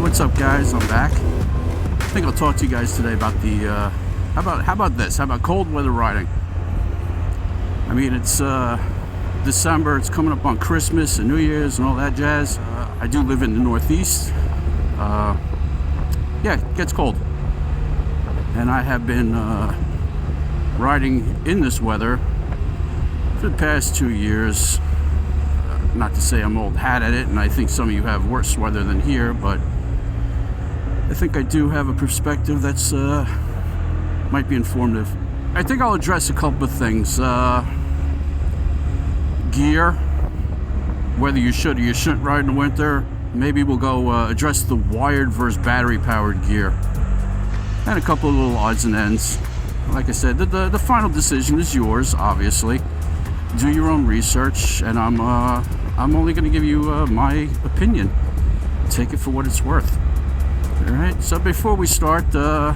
what's up, guys? I'm back. I think I'll talk to you guys today about the how about this? How about cold weather riding? I mean, it's December. It's coming up on Christmas and New Year's and all that jazz. I do live in the Northeast. Yeah, it gets cold, and I have been riding in this weather for the past 2 years. Not to say I'm old hat at it, and I think some of you have worse weather than here, but I think I do have a perspective that's might be informative. I think I'll address a couple of things. Gear, whether you should or you shouldn't ride in the winter. Maybe we'll go address the wired versus battery-powered gear, and a couple of little odds and ends. Like I said, the final decision is yours, obviously. Do your own research, and I'm only going to give you my opinion. Take it for what it's worth. All right. So before we start, how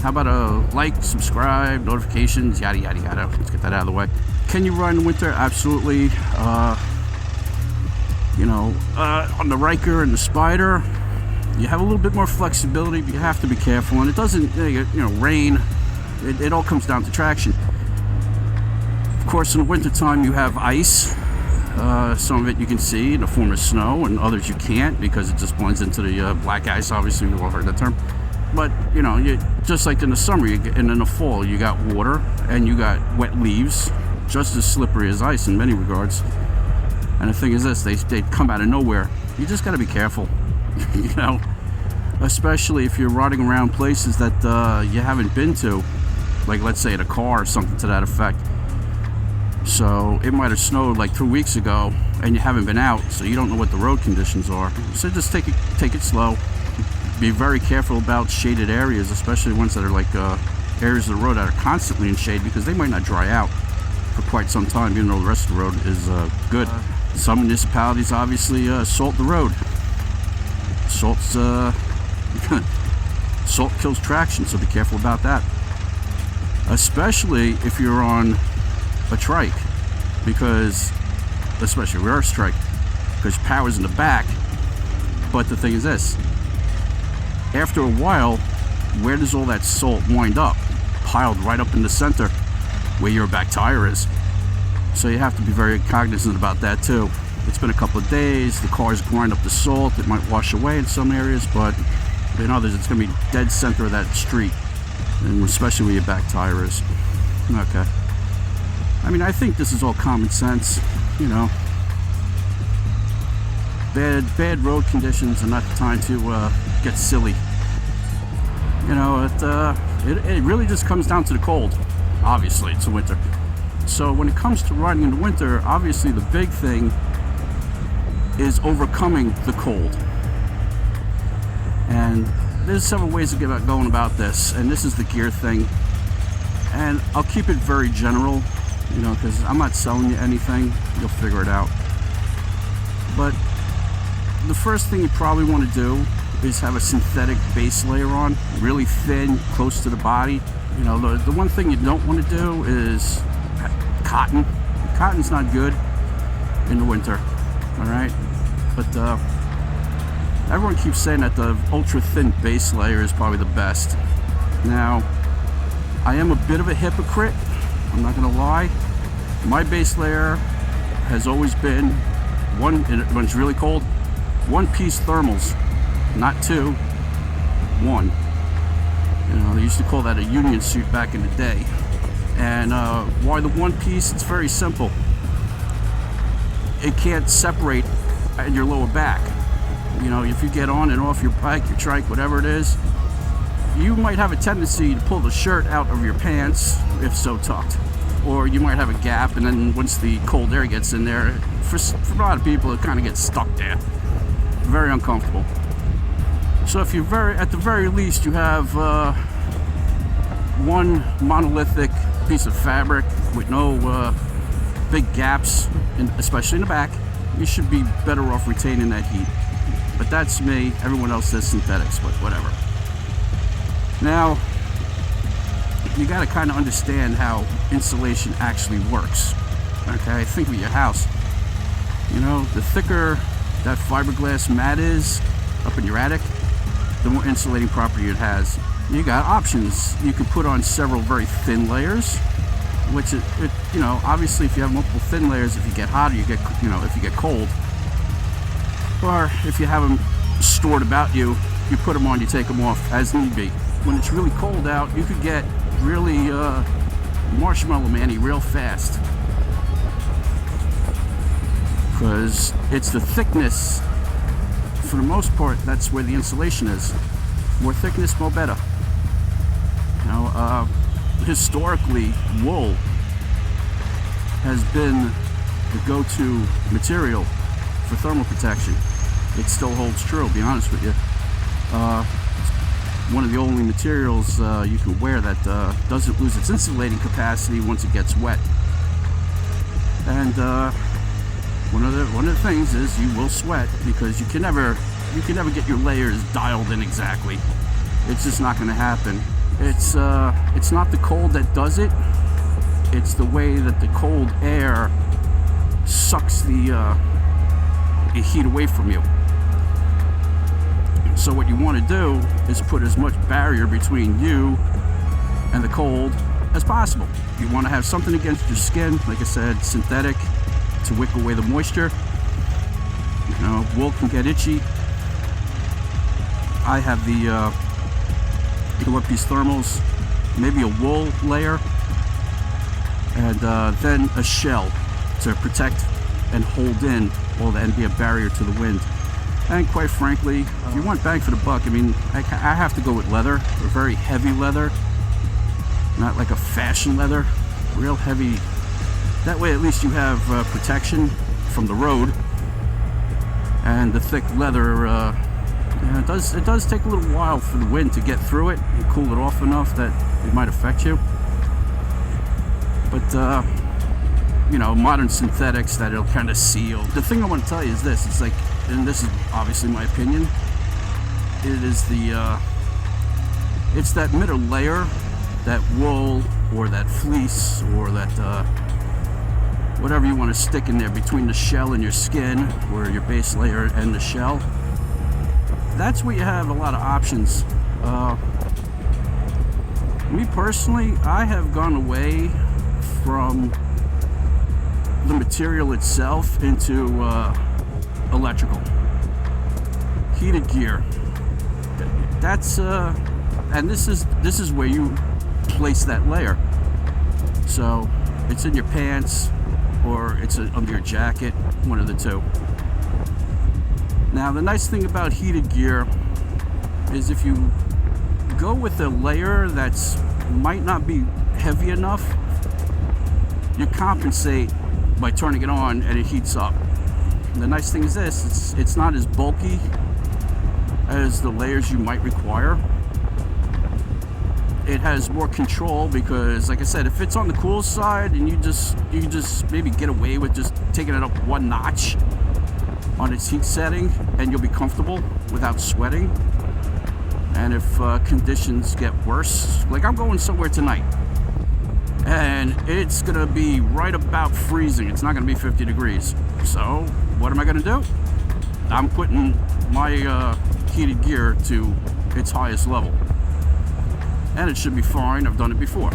about a like, subscribe, notifications, yada yada yada. Let's get that out of the way. Can you ride in the winter? Absolutely. On the Ryker and the Spyder, you have a little bit more flexibility, but you have to be careful. And it doesn't, rain. It all comes down to traction. Of course, in the wintertime, you have ice. Some of it you can see in the form of snow, and others you can't because it just blends into the black ice. Obviously, we've all heard that term. But you just like in the summer, and in the fall, you got water and you got wet leaves, just as slippery as ice in many regards. And the thing is this: they come out of nowhere. You just got to be careful, especially if you're riding around places that you haven't been to, like let's say in a car or something to that effect. So it might have snowed like 2 weeks ago, and you haven't been out, so you don't know what the road conditions are. So just take it slow. Be very careful about shaded areas, especially ones that are like areas of the road that are constantly in shade, because they might not dry out for quite some time, even though the rest of the road is good. Some municipalities obviously salt the road. Salt kills traction, so be careful about that. Especially if you're on a trike, because especially a reverse trike, because power's in the back. But the thing is this: after a while, where does all that salt wind up? Piled right up in the center where your back tire is. So you have to be very cognizant about that too. It's been a couple of days, the cars grind up the salt. It might wash away in some areas, but in others it's going to be dead center of that street, and especially where your back tire is. Okay. I mean, I think this is all common sense, Bad road conditions are not the time to get silly. It really just comes down to the cold. Obviously, it's the winter. So when it comes to riding in the winter, obviously the big thing is overcoming the cold. And there's several ways to get going about this, and this is the gear thing. And I'll keep it very general, because I'm not selling you anything. You'll figure it out. But the first thing you probably want to do is have a synthetic base layer on, really thin, close to the body. The one thing you don't want to do is cotton. Cotton's not good in the winter, all right? But everyone keeps saying that the ultra thin base layer is probably the best. Now, I am a bit of a hypocrite, I'm not gonna lie. My base layer has always been when it's really cold, one-piece thermals, not two, one. They used to call that a union suit back in the day. And why the one piece? It's very simple. It can't separate in your lower back. If you get on and off your bike, your trike, whatever it is, you might have a tendency to pull the shirt out of your pants, if so tucked. Or you might have a gap, and then once the cold air gets in there, for a lot of people, it kind of gets stuck there. Very uncomfortable. So if you're at the very least, you have one monolithic piece of fabric with no big gaps, especially in the back, you should be better off retaining that heat. But that's me. Everyone else says synthetics, but whatever. Now, you got to kind of understand how insulation actually works. Okay, think of your house. The thicker that fiberglass mat is up in your attic, the more insulating property it has. You got options. You can put on several very thin layers, which you know, obviously if you have multiple thin layers, if you get hot or you get, you know, if you get cold, or if you have them stored about you, you put them on, you take them off as need be. When it's really cold out, you could get really marshmallow man-y real fast, because it's the thickness. For the most part, that's where the insulation is. More thickness, more better. You know, historically, wool has been the go-to material for thermal protection. It still holds true, to be honest with you. One of the only materials you can wear that doesn't lose its insulating capacity once it gets wet. And one of the things is you will sweat, because you can never get your layers dialed in exactly. It's just not going to happen. It's not the cold that does it. It's the way that the cold air sucks the heat away from you. So what you want to do is put as much barrier between you and the cold as possible. You want to have something against your skin, like I said, synthetic, to wick away the moisture. You know, wool can get itchy. I have the one-piece thermals, maybe a wool layer, and then a shell to protect and hold in all that and be a barrier to the wind. And quite frankly, if you want bang for the buck, I mean, I have to go with leather, a very heavy leather, not like a fashion leather, real heavy. That way at least you have protection from the road. And the thick leather, it does take a little while for the wind to get through it and cool it off enough that it might affect you. But you know, modern synthetics that it'll kind of seal. The thing I want to tell you is this: it's like, and this is obviously my opinion, it is it's that middle layer, that wool or that fleece or that whatever you want to stick in there between the shell and your skin, or your base layer and the shell. That's where you have a lot of options. Me personally, I have gone away from the material itself into electrical, heated gear. That's and this is where you place that layer. So it's in your pants or it's under your jacket, one of the two. Now the nice thing about heated gear is if you go with a layer that's might not be heavy enough, you compensate by turning it on and it heats up. And the nice thing is this: it's not as bulky as the layers you might require. It has more control because, like I said, if it's on the cool side and you just maybe get away with just taking it up one notch on its heat setting, and you'll be comfortable without sweating. And if conditions get worse, like I'm going somewhere tonight and it's gonna be right about freezing, it's not gonna be 50 degrees. So what am I gonna do? I'm putting my heated gear to its highest level, and it should be fine. I've done it before,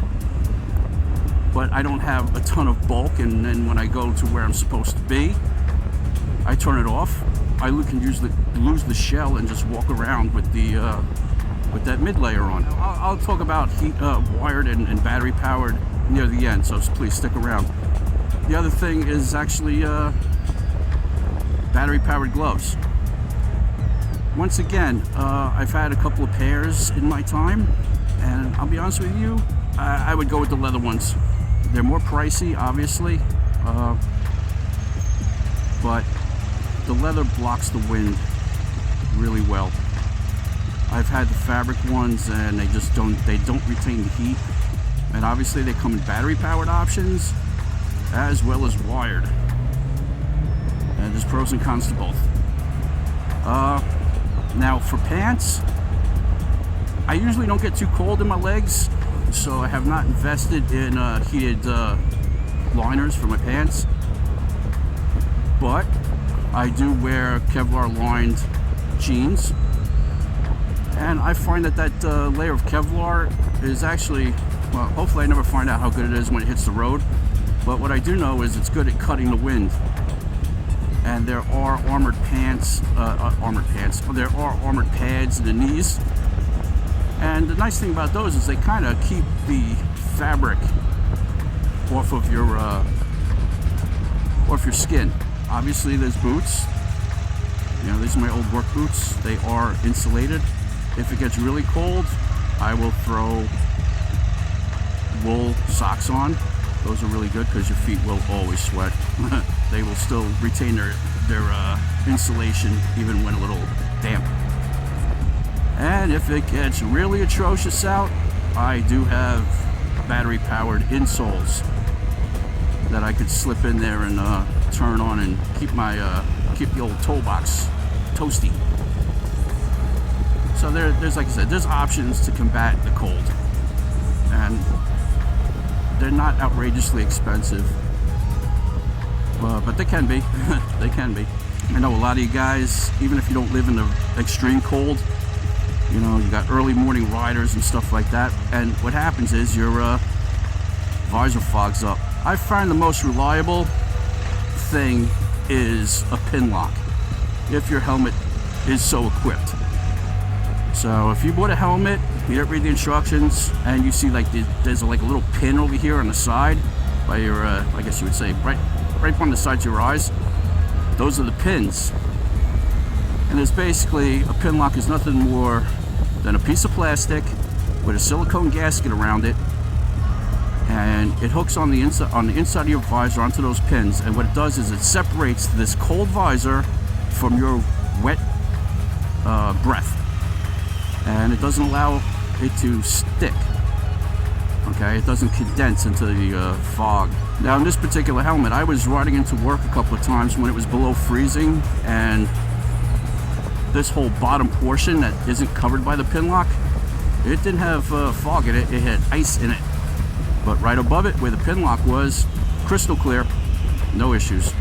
but I don't have a ton of bulk, and then when I go to where I'm supposed to be, I turn it off. I can usually lose the shell and just walk around with the with that mid layer on. I'll talk about heat, wired and battery powered near the end, so please stick around. The other thing is actually battery powered gloves. Once again, I've had a couple of pairs in my time, and I'll be honest with you, I would go with the leather ones. They're more pricey, obviously, but the leather blocks the wind really well. I've had the fabric ones, and they don't retain the heat. And obviously they come in battery powered options as well as wired. And there's pros and cons to both. Now for pants, I usually don't get too cold in my legs, so I have not invested in heated liners for my pants. But I do wear Kevlar lined jeans, And I find that layer of Kevlar is actually, well, hopefully I never find out how good it is when it hits the road. But what I do know is it's good at cutting the wind. And there are armored pads in the knees. And the nice thing about those is they kind of keep the fabric off of your skin. Obviously, there's boots. You know, these are my old work boots. They are insulated. If it gets really cold, I will throw wool socks on. Those are really good because your feet will always sweat. They will still retain their insulation even when a little damp. And if it gets really atrocious out, I do have battery-powered insoles that I could slip in there and turn on and keep the old toe box toasty. So there's, like I said, there's options to combat the cold, and they're not outrageously expensive, but they can be. They can be. I know a lot of you guys, even if you don't live in the extreme cold, you know, you got early morning riders and stuff like that, and what happens is your visor fogs up. I find the most reliable thing is a Pinlock, if your helmet is so equipped. So if you bought a helmet, you don't read the instructions, and you see like there's like a little pin over here on the side by your, I guess you would say, right on the sides of your eyes. Those are the pins. And there's basically, a Pinlock is nothing more than a piece of plastic with a silicone gasket around it, and it hooks on the inside of your visor onto those pins. And what it does is it separates this cold visor from your wet breath, and it doesn't allow it to stick. Okay, it doesn't condense into the fog. Now, in this particular helmet, I was riding into work a couple of times when it was below freezing, and this whole bottom portion that isn't covered by the Pinlock, it didn't have fog in it. It had ice in it. But right above it, where the Pinlock was, crystal clear, no issues.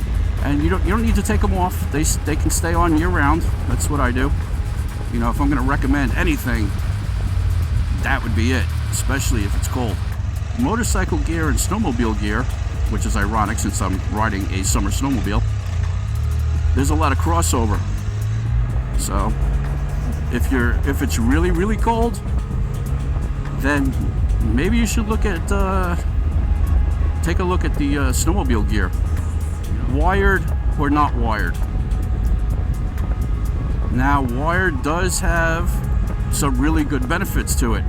And you don't need to take them off. They can stay on year round. That's what I do. You know, if I'm going to recommend anything, that would be it, especially if it's cold. Motorcycle gear and snowmobile gear, which is ironic since I'm riding a summer snowmobile, there's a lot of crossover. So if it's really, really cold, then maybe you should look at take a look at the snowmobile gear, wired or not wired. Now, wired does have some really good benefits to it.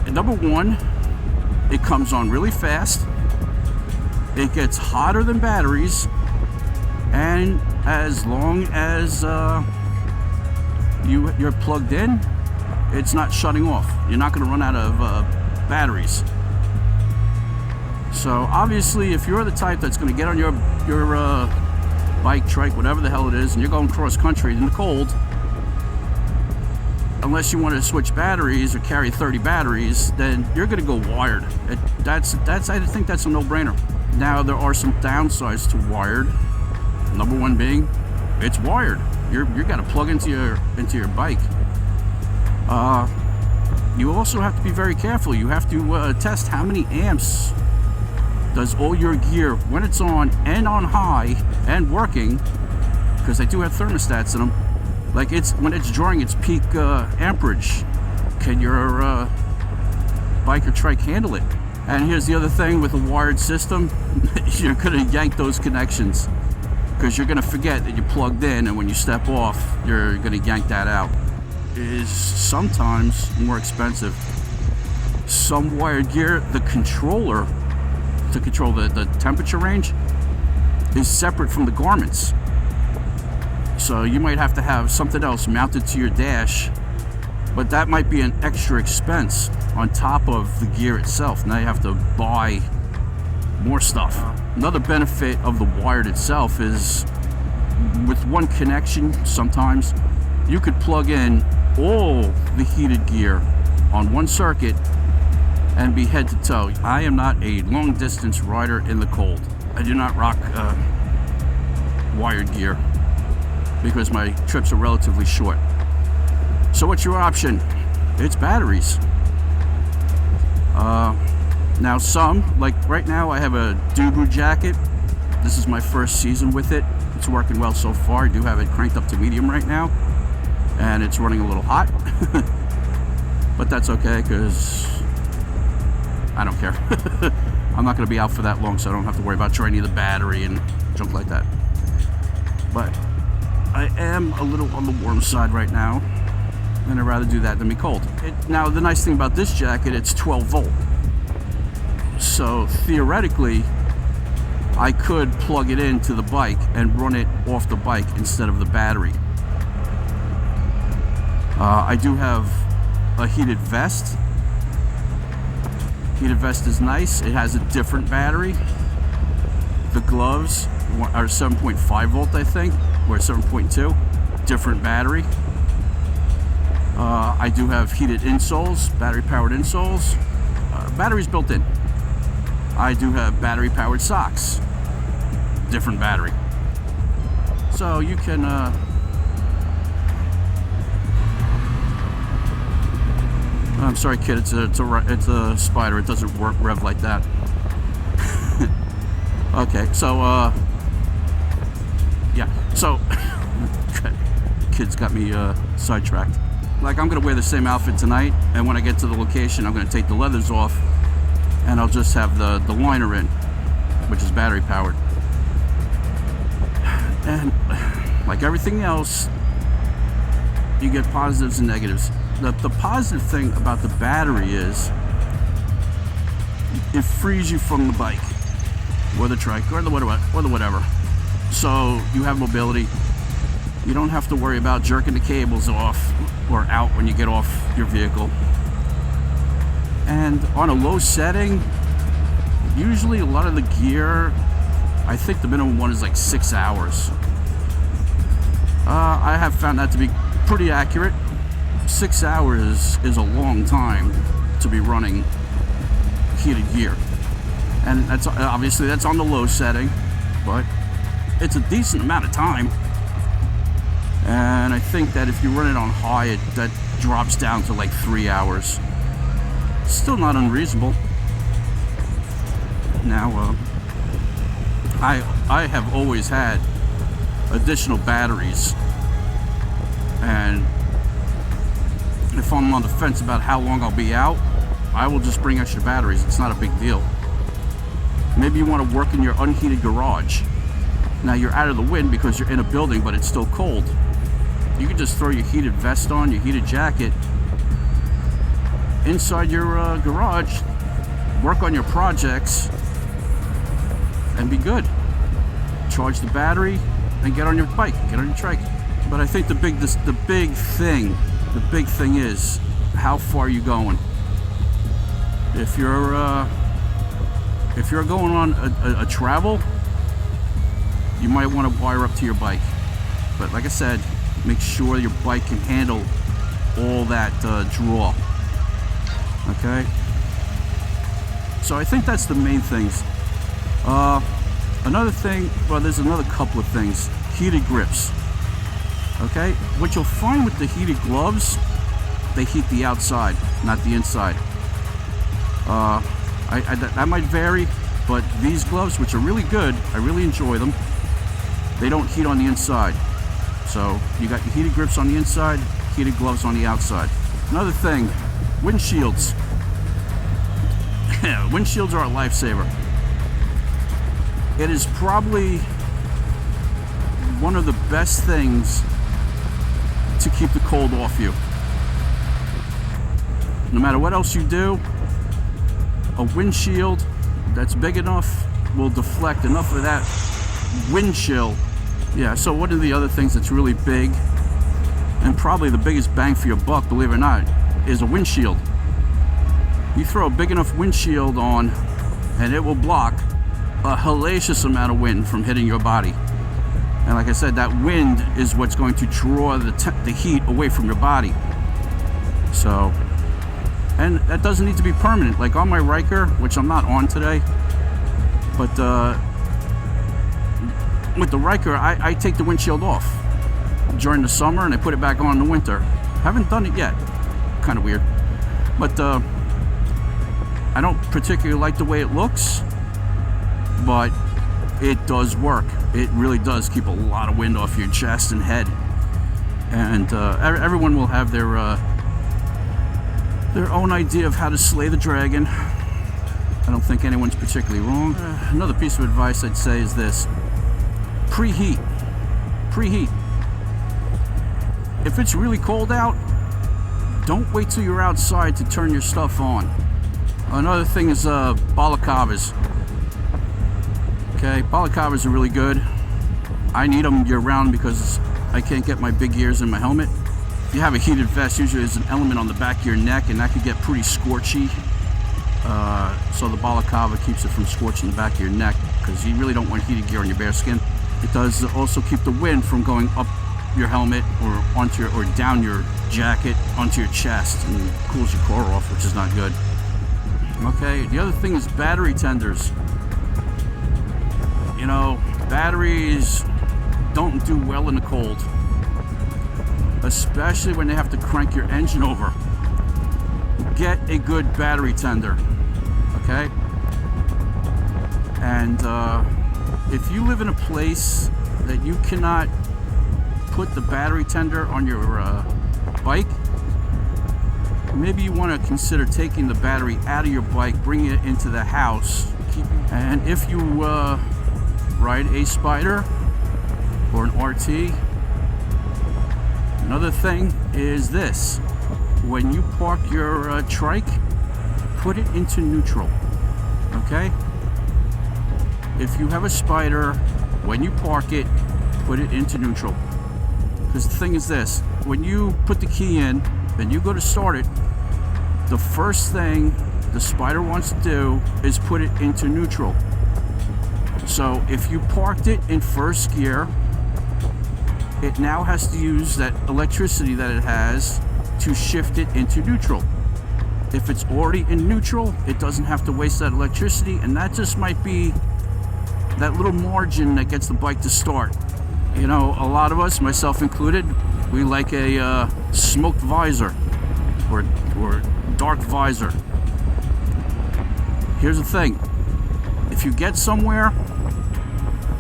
And number one, it comes on really fast. It gets hotter than batteries, and as long as you're plugged in, it's not shutting off. You're not going to run out of batteries. So obviously, if you're the type that's going to get on your bike, trike, whatever the hell it is, and you're going cross country in the cold, unless you want to switch batteries or carry 30 batteries, then you're going to go wired. I think that's a no-brainer. Now, there are some downsides to wired. Number one being, it's wired. You're got to plug into your bike. You also have to be very careful. You have to test how many amps does all your gear, when it's on and on high and working, because they do have thermostats in them. Like when it's drawing its peak amperage, can your bike or trike handle it? And here's the other thing with a wired system, you're gonna yank those connections because you're gonna forget that you're plugged in, and when you step off, you're gonna yank that out. It is sometimes more expensive. Some wired gear, the controller to control the temperature range is separate from the garments. So you might have to have something else mounted to your dash, but that might be an extra expense on top of the gear itself. Now you have to buy more stuff. Another benefit of the wired itself is with one connection, sometimes you could plug in all the heated gear on one circuit and be head to toe. I am not a long distance rider in the cold. I do not rock wired gear because my trips are relatively short. So what's your option? It's batteries. Now some, like right now I have a Dubu jacket. This is my first season with it. It's working well so far. I do have it cranked up to medium right now, and it's running a little hot. But that's okay, because I don't care. I'm not going to be out for that long, so I don't have to worry about draining the battery and junk like that. But I am a little on the warm side right now, and I'd rather do that than be cold. Now, the nice thing about this jacket, it's 12 volt. So theoretically, I could plug it into the bike and run it off the bike instead of the battery. I do have a heated vest. Heated vest is nice. It has a different battery. The gloves are 7.5 volt, I think, or 7.2. Different battery. I do have heated insoles, battery-powered insoles. Batteries built in. I do have battery-powered socks. Different battery. So you can I'm sorry, kid. It's a Spyder. It doesn't work rev like that. Okay, so yeah. So kids got me sidetracked. Like, I'm gonna wear the same outfit tonight, and when I get to the location, I'm gonna take the leathers off, and I'll just have the liner in, which is battery powered. And like everything else, you get positives and negatives. The positive thing about the battery is it frees you from the bike or the trike or the whatever. So you have mobility. You don't have to worry about jerking the cables off or out when you get off your vehicle. And on a low setting, usually a lot of the gear, I think the minimum one is like 6 hours. I have found that to be pretty accurate. 6 hours is a long time to be running heated gear, and that's obviously that's on the low setting, but it's a decent amount of time. And I think that if you run it on high, that drops down to like 3 hours. Still not unreasonable. Now, I have always had additional batteries, and if I'm on the fence about how long I'll be out, I will just bring extra batteries. It's not a big deal. Maybe you want to work in your unheated garage. Now you're out of the wind because you're in a building, but it's still cold. You can just throw your heated vest on, your heated jacket, inside your garage, work on your projects, and be good. Charge the battery and get on your bike, get on your trike. But I think the big thing is how far you going. If you're going on a travel, you might want to wire up to your bike. But like I said, make sure your bike can handle all that draw. Okay. So I think that's the main things. Another thing, well, there's another couple of things. Heated grips. Okay, what you'll find with the heated gloves, they heat the outside, not the inside. That might vary, but these gloves, which are really good, I really enjoy them, they don't heat on the inside. So you got your heated grips on the inside, heated gloves on the outside. Another thing, windshields. Windshields are a lifesaver. It is probably one of the best things to keep the cold off you. No matter what else you do, a windshield that's big enough will deflect enough of that wind chill. Yeah, so one of the other things that's really big, and probably the biggest bang for your buck, believe it or not, is a windshield. You throw a big enough windshield on, and it will block a hellacious amount of wind from hitting your body. And like I said, that wind is what's going to draw the heat away from your body. So, and that doesn't need to be permanent. Like on my Ryker, which I'm not on today, but with the Ryker, I take the windshield off during the summer and I put it back on in the winter. Haven't done it yet. Kind of weird. But I don't particularly like the way it looks, but it does work. It really does keep a lot of wind off your chest and head. And everyone will have their own idea of how to slay the dragon. I don't think anyone's particularly wrong. Another piece of advice I'd say is this: preheat. Preheat. If it's really cold out, don't wait till you're outside to turn your stuff on. Another thing is balaclavas. Okay, balaclavas are really good. I need them year round because I can't get my big ears in my helmet. If you have a heated vest, usually there's an element on the back of your neck, and that could get pretty scorchy. So the balaclava keeps it from scorching the back of your neck, because you really don't want heated gear on your bare skin. It does also keep the wind from going up your helmet or onto or down your jacket onto your chest, and cools your core off, which is not good. Okay, the other thing is battery tenders. You know, batteries don't do well in the cold, especially when they have to crank your engine over. Get a good battery tender, okay? And if you live in a place that you cannot put the battery tender on your bike, maybe you want to consider taking the battery out of your bike, bringing it into the house. And if you ride a Spyder or an RT, another thing is this: when you park your trike, put it into neutral, okay? If you have a Spyder, when you park it, put it into neutral. Because the thing is this: when you put the key in and you go to start it, the first thing the Spyder wants to do is put it into neutral. So if you parked it in first gear, it now has to use that electricity that it has to shift it into neutral. If it's already in neutral, it doesn't have to waste that electricity, and that just might be that little margin that gets the bike to start. You know, a lot of us, myself included, we like a smoked visor or dark visor. Here's the thing: if you get somewhere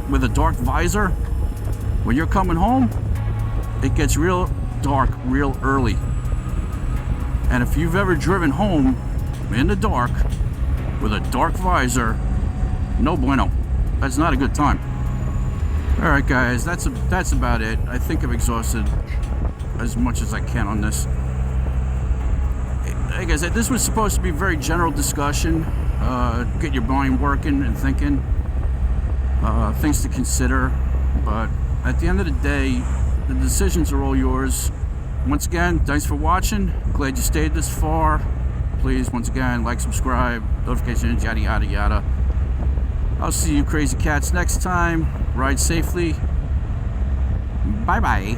with a dark visor, when you're coming home, it gets real dark real early. And if you've ever driven home in the dark with a dark visor, no bueno. That's not a good time. All right, guys, that's about it. I think I've exhausted as much as I can on this. Like I said, this was supposed to be a very general discussion. Get your mind working and thinking. Things to consider. But at the end of the day, the decisions are all yours. Once again, thanks for watching. Glad you stayed this far. Please, once again, like, subscribe, notifications, yada, yada, yada. I'll see you crazy cats next time. Ride safely. Bye-bye.